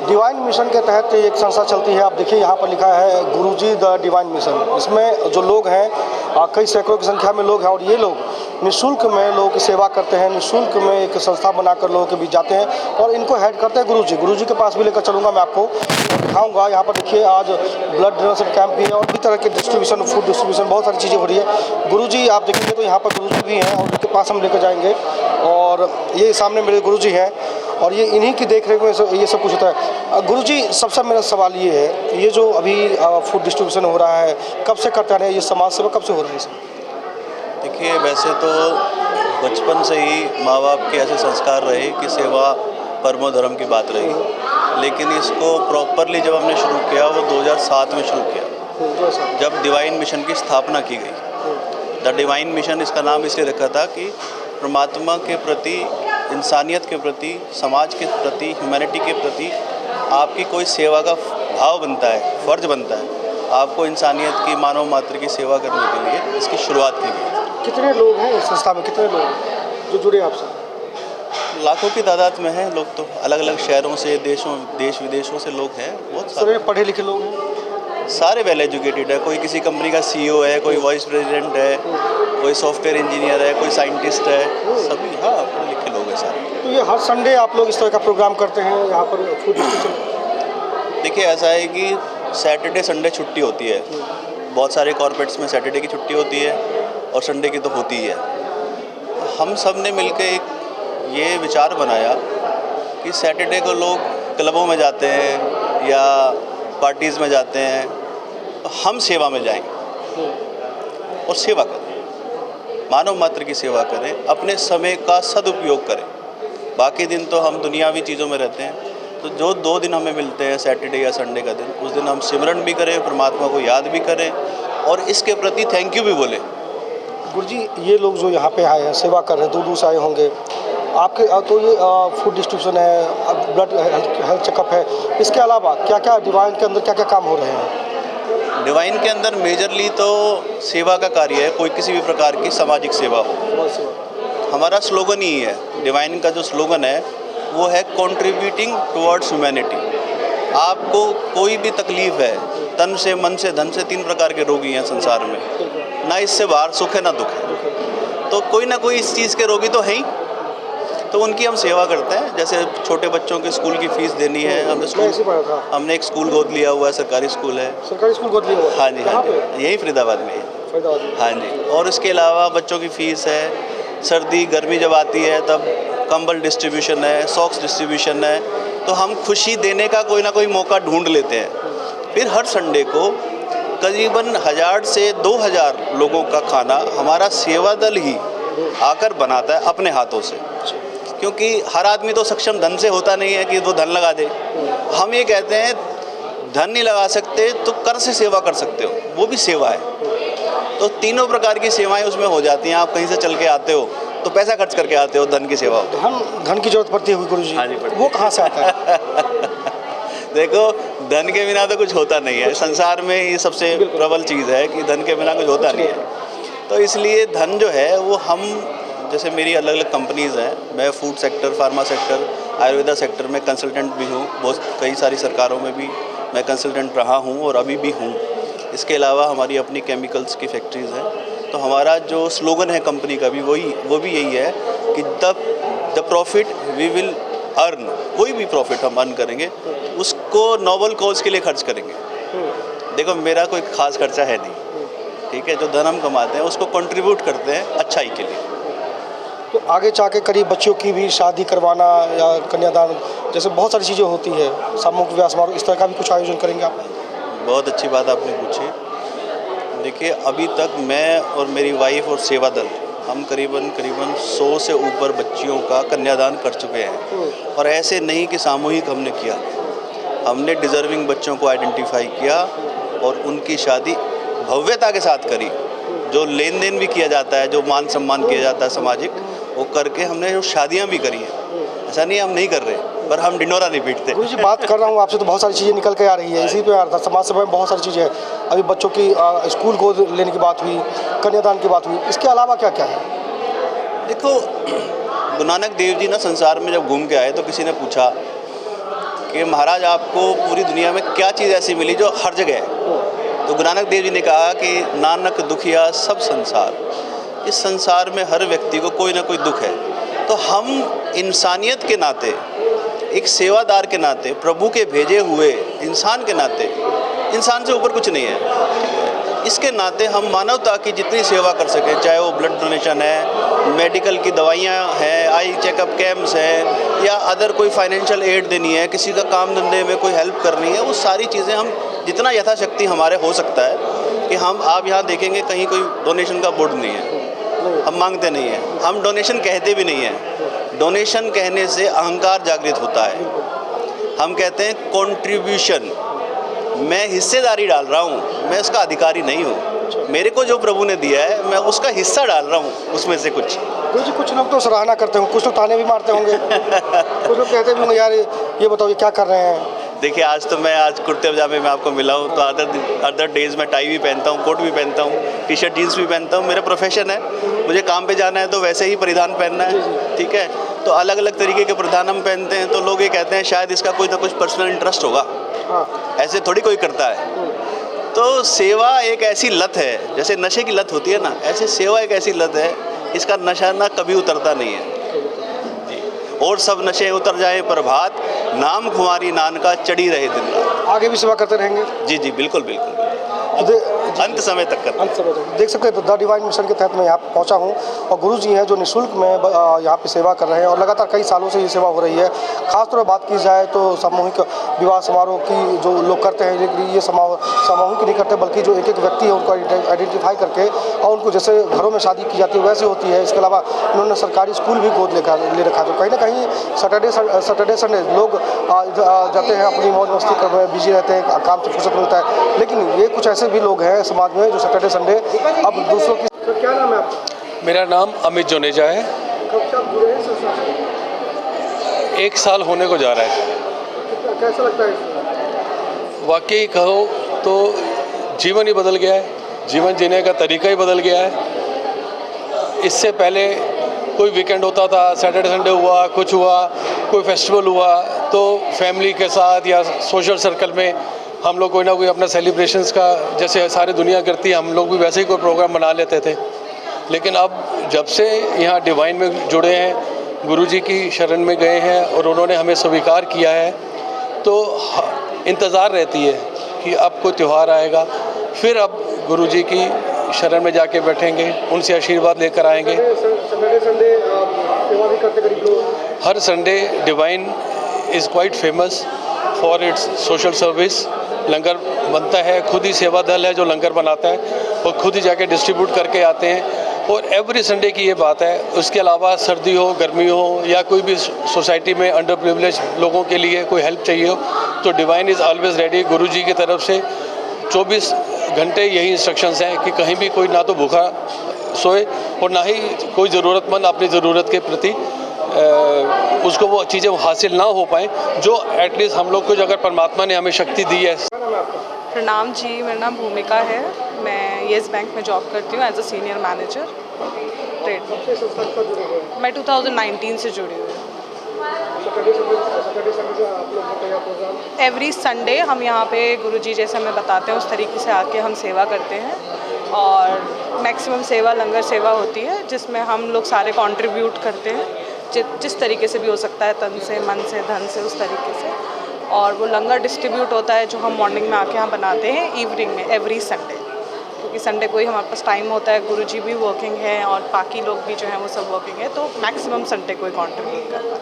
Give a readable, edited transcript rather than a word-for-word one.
Divine mission के तहत एक संस्था चलती है। आप देखिए यहाँ पर लिखा है गुरुजी द डिवाइन मिशन। इसमें जो लोग हैं कई सैकड़ों की संख्या में लोग हैं और ये लोग निःशुल्क में लोगों की सेवा करते हैं। निःशुल्क में एक संस्था बनाकर लोगों के बीच जाते हैं और इनको हेड करते हैं गुरुजी। गुरुजी के पास भी लेकर चलूँगा मैं आपको, दिखाऊँगा। यहाँ पर देखिए आज ब्लड डोनेशन कैंप भी है और भी तरह के डिस्ट्रीब्यूशन, फूड डिस्ट्रीब्यूशन, बहुत सारी चीज़ें हो रही है। गुरुजी आप देखेंगे तो यहाँ पर गुरुजी भी हैं और उनके पास हम लेकर जाएंगे। और ये सामने मेरे गुरुजी हैं और ये इन्हीं की देख रेख में ये सब कुछ होता है। गुरुजी, सबसे मेरा सवाल ये है, ये जो अभी फूड डिस्ट्रीब्यूशन हो रहा है कब से करते हैं, ये समाज सेवा कब से हो रहा है इसे? देखिए, वैसे तो बचपन से ही माँ बाप के ऐसे संस्कार रहे कि सेवा परमो धर्म की बात रही, लेकिन इसको प्रॉपरली जब हमने शुरू किया वो 2007 में शुरू किया, जब डिवाइन मिशन की स्थापना की गई। द डिवाइन मिशन इसका नाम इसलिए रखा था कि परमात्मा के प्रति, इंसानियत के प्रति, समाज के प्रति, ह्यूमैनिटी के प्रति आपकी कोई सेवा का भाव बनता है, फ़र्ज बनता है, आपको इंसानियत की, मानव मात्र की सेवा करने के लिए इसकी शुरुआत की गई। कितने लोग हैं इस संस्था में, कितने लोग जो जुड़े आपसे? लाखों की तादाद में हैं लोग, तो अलग अलग शहरों से, देश विदेशों से लोग हैं, बहुत सारे पढ़े लिखे लोग हैं, सारे वेल एजुकेटेड है। कोई किसी कंपनी का CEO है, कोई वाइस प्रेसिडेंट है, कोई सॉफ्टवेयर इंजीनियर है, कोई साइंटिस्ट है, सभी हाँ पढ़े लिखे लोग हैं सारे। तो ये हर संडे आप लोग इस तरह का प्रोग्राम करते हैं यहाँ पर फूड डिस्ट्रीब्यूशन? देखिए, ऐसा है कि सैटरडे संडे छुट्टी होती है, बहुत सारे कॉर्पोरेट्स में सैटरडे की छुट्टी होती है और संडे की तो होती ही है। हम सब ने मिलकर एक ये विचार बनाया कि सैटरडे को लोग क्लबों में जाते हैं या पार्टीज़ में जाते हैं, तो हम सेवा में जाएं और सेवा करें, मानव मात्र की सेवा करें, अपने समय का सदुपयोग करें। बाकी दिन तो हम दुनियावी चीज़ों में रहते हैं, तो जो 2 दिन हमें मिलते हैं, सैटरडे या संडे का दिन, उस दिन हम सिमरन भी करें, परमात्मा को याद भी करें और इसके प्रति थैंक यू भी बोलें। गुरुजी, ये लोग जो यहाँ पे आए हैं, सेवा कर रहे हैं, दूर दूर से आए होंगे आपके, तो ये फूड डिस्ट्रीब्यूशन है, ब्लड हेल्थ चेकअप है, इसके अलावा क्या क्या डिवाइन के अंदर क्या क्या काम हो रहे हैं? डिवाइन के अंदर मेजरली तो सेवा का कार्य है, कोई किसी भी प्रकार की सामाजिक सेवा हो। हमारा स्लोगन ही है, डिवाइन का जो स्लोगन है वो है कंट्रीब्यूटिंग टुवर्ड्स ह्यूमैनिटी। आपको कोई भी तकलीफ़ है, तन से, मन से, धन से, 3 प्रकार के रोगी हैं संसार में, ना इससे बाहर सुख है ना दुख है, तो कोई ना कोई इस चीज़ के रोगी तो है ही, तो उनकी हम सेवा करते हैं। जैसे छोटे बच्चों के स्कूल की फ़ीस देनी है, हमने एक स्कूल गोद लिया हुआ है, सरकारी स्कूल है। सरकारी स्कूल गोद लिया हुआ है? हाँ जी, हाँ जी, यही फरीदाबाद में है। हाँ जी, और इसके अलावा बच्चों की फ़ीस है, सर्दी गर्मी जब आती है तब कंबल डिस्ट्रीब्यूशन है, सॉक्स डिस्ट्रीब्यूशन है, तो हम खुशी देने का कोई ना कोई मौका ढूंढ लेते हैं। फिर हर संडे को करीबन 1000 से 2000 लोगों का खाना हमारा सेवा दल ही आकर बनाता है अपने हाथों से, क्योंकि हर आदमी तो सक्षम धन से होता नहीं है कि वो धन लगा दे। हम ये कहते हैं धन नहीं लगा सकते तो कर से सेवा कर सकते हो, वो भी सेवा है। तो तीनों प्रकार की सेवाएं उसमें हो जाती हैं। आप कहीं से चल के आते हो तो पैसा खर्च करके आते हो, धन की सेवा हो। धन की जरूरत पड़ती है गुरुजी? हाँ जी, वो कहाँ से आता है? देखो, धन के बिना तो कुछ होता नहीं है संसार में, ये सबसे प्रबल चीज़ है कि धन के बिना कुछ होता नहीं है। तो इसलिए धन जो है वो हम, जैसे मेरी अलग अलग कंपनीज़ हैं, मैं food sector, pharma sector, Ayurveda sector में कंसल्टेंट भी हूँ, बहुत कई सारी सरकारों में भी मैं कंसल्टेंट रहा हूँ और अभी भी हूँ। इसके अलावा हमारी अपनी केमिकल्स की फैक्ट्रीज़ हैं। तो हमारा जो स्लोगन है कंपनी का भी वो भी यही है कि the profit we will earn, कोई भी प्रॉफिट हम अर्न करेंगे उसको नोबल कॉज के लिए खर्च करेंगे। देखो, मेरा कोई ख़ास खर्चा है नहीं, ठीक है, जो धन हम कमाते हैं उसको कंट्रीब्यूट करते हैं अच्छाई के लिए। तो आगे जाके करीब बच्चों की भी शादी करवाना या कन्यादान जैसे बहुत सारी चीज़ें होती है, सामूहिक विवाह समारोह, इस तरह का भी कुछ आयोजन करेंगे आप? बहुत अच्छी बात आपने पूछी। देखिए, अभी तक मैं और मेरी वाइफ और सेवा दल, हम करीबन 100 से ऊपर बच्चियों का कन्यादान कर चुके हैं। और ऐसे नहीं कि सामूहिक हमने किया, हमने डिज़र्विंग बच्चों को आइडेंटिफाई किया और उनकी शादी भव्यता के साथ करी। जो लेन देन भी किया जाता है, जो मान सम्मान किया जाता है सामाजिक, वो करके हमने जो शादियाँ भी करी हैं। ऐसा नहीं हम नहीं कर रहे, पर हम डिंडोरा नहीं पीटते। गुरुजी, बात कर रहा हूँ आपसे तो बहुत सारी चीज़ें निकल के आ रही है, इसी पे आ रहा था। समाज सेवा में बहुत सारी चीज़ें हैं, अभी बच्चों की स्कूल गोद लेने की बात हुई, कन्यादान की बात हुई, इसके अलावा क्या क्या है? देखो, गुरु नानक देव जी ना संसार में जब घूम के आए तो किसी ने पूछा कि महाराज आपको पूरी दुनिया में क्या चीज़ ऐसी मिली जो हर जगह है। तो गुरु नानक देव जी ने कहा कि नानक दुखिया सब संसार, इस संसार में हर व्यक्ति को कोई ना कोई दुख है। तो हम इंसानियत के नाते, एक सेवादार के नाते, प्रभु के भेजे हुए इंसान के नाते, इंसान से ऊपर कुछ नहीं है, इसके नाते हम मानवता की जितनी सेवा कर सकें, चाहे वो ब्लड डोनेशन है, मेडिकल की दवाइयाँ हैं, आई चेकअप कैंप्स हैं, या अदर कोई फाइनेंशियल एड देनी है, किसी का काम धंधे में कोई हेल्प करनी है, वो सारी चीज़ें हम जितना यथाशक्ति हमारे हो सकता है कि हम, आप यहाँ देखेंगे कहीं कोई डोनेशन का बोर्ड नहीं है, हम मांगते नहीं हैं, हम डोनेशन कहते भी नहीं हैं। डोनेशन कहने से अहंकार जागृत होता है। हम कहते हैं कंट्रीब्यूशन, मैं हिस्सेदारी डाल रहा हूँ, मैं उसका अधिकारी नहीं हूँ। मेरे को जो प्रभु ने दिया है मैं उसका हिस्सा डाल रहा हूँ, उसमें से कुछ। गुरु जी, कुछ लोग तो सराहना करते होंगे, कुछ लोग ताने भी मारते होंगे, कुछ लोग कहते भी होंगे यार ये बताओ ये क्या कर रहे हैं। देखिए, आज तो मैं कुर्ते पजामे में आपको मिला हूँ, तो अदर डेज में टाई भी पहनता हूँ, कोट भी पहनता हूँ, टी शर्ट जीन्स भी पहनता हूँ। मेरा प्रोफेशन है, मुझे काम पे जाना है तो वैसे ही परिधान पहनना है, ठीक है। तो अलग अलग तरीके के परिधान हम पहनते हैं, तो लोग ये कहते हैं शायद इसका कोई ना कुछ पर्सनल इंटरेस्ट होगा। ऐसे थोड़ी कोई करता है। तो सेवा एक ऐसी लत है, जैसे नशे की लत होती है ना, ऐसे सेवा एक ऐसी लत है, इसका नशा ना कभी उतरता नहीं है। और सब नशे उतर जाए प्रभात, नाम खुमारी नानका चढ़ी रहे दिन रात। आगे भी सेवा करते रहेंगे? जी जी, बिल्कुल बिल्कुल, अंत समय तक करते। अंत समय तक देख सकते हैं। द डिवाइन मिशन के तहत मैं यहाँ पहुँचा हूँ और गुरु जी हैं जो निःशुल्क में यहाँ पे सेवा कर रहे हैं और लगातार कई सालों से ये सेवा हो रही है। खासतौर पर बात की जाए तो सामूहिक विवाह समारोह की जो लोग करते हैं, लेकिन ये सामूहिक नहीं करते, बल्कि जो एक एक व्यक्ति है उनको आइडेंटिफाई करके और उनको जैसे घरों में शादी की जाती है वैसे होती है। इसके अलावा उन्होंने सरकारी स्कूल भी गोद ले रखा, तो कहीं ना कहीं सैटरडे संडे लोग जाते हैं, अपनी मौज मस्ती करने में बिजी रहते हैं, काम से फुर्सत मिलता है। लेकिन ये कुछ ऐसे भी लोग हैं समाज में जो सैटरडे संडे अब दूसरों की। तो क्या नाम है आपका? मेरा नाम अमित जोनेजा है। कब से आप जुड़े हैं संस्था से? 1 साल होने को जा रहा है। कैसा लगता है? वाकई कहो तो जीवन ही बदल गया है, जीवन जीने का तरीका ही बदल गया है। इससे पहले कोई वीकेंड होता था, सैटरडे संडे हुआ, कुछ हुआ, कोई फेस्टिवल हुआ तो फैमिली के साथ या सोशल सर्कल में हम लोग कोई ना कोई अपना सेलिब्रेशंस का, जैसे सारी दुनिया करती है, हम लोग भी वैसे ही कोई प्रोग्राम बना लेते थे। लेकिन अब जब से यहाँ डिवाइन में जुड़े हैं, गुरुजी की शरण में गए हैं और उन्होंने हमें स्वीकार किया है, तो इंतज़ार रहती है कि अब कोई त्यौहार आएगा, फिर अब गुरुजी की शरण में जाके बैठेंगे, उनसे आशीर्वाद लेकर आएंगे। सैटरडे संडे सेवा भी करते करीब लोग। हर Sunday divine is quite famous for its social service. लंगर बनता है, खुद ही सेवा दल है जो लंगर बनाता है और खुद ही जाके डिस्ट्रीब्यूट करके आते हैं। और एवरी संडे की ये बात है। उसके अलावा सर्दी हो, गर्मी हो या कोई भी सोसाइटी में अंडर प्रिविलेज लोगों के लिए कोई हेल्प चाहिए हो तो डिवाइन इज़ ऑलवेज रेडी। गुरुजी की तरफ से 24 घंटे यही इंस्ट्रक्शंस हैं कि कहीं भी कोई ना तो भूखा सोए और ना ही कोई ज़रूरतमंद अपनी ज़रूरत के प्रति उसको वो चीज़ें हासिल ना हो पाएँ जो एटलीस्ट हम लोग को जो अगर परमात्मा ने हमें शक्ति दी है। प्रणाम जी, मेरा नाम भूमिका है। मैं येस बैंक में जॉब करती हूँ as a senior manager trade. मैं 2019 से जुड़ी हुई हूँ। एवरी संडे हम यहाँ पे गुरुजी जैसे हमें बताते हैं उस तरीके से आके हम सेवा करते हैं और मैक्सिमम सेवा लंगर सेवा होती है जिसमें हम लोग सारे कंट्रीब्यूट करते हैं जिस तरीके से भी हो सकता है, तन से, मन से, धन से, उस तरीके से। और वो लंगर डिस्ट्रीब्यूट होता है जो हम मॉर्निंग में आके यहाँ बनाते हैं इवनिंग में एवरी संडे, क्योंकि संडे को ही हमारे पास टाइम होता है। गुरुजी भी वर्किंग है और बाकी लोग भी जो हैं वो सब वर्किंग है, तो मैक्सिमम संडे को ही कंट्रीब्यूट करता है।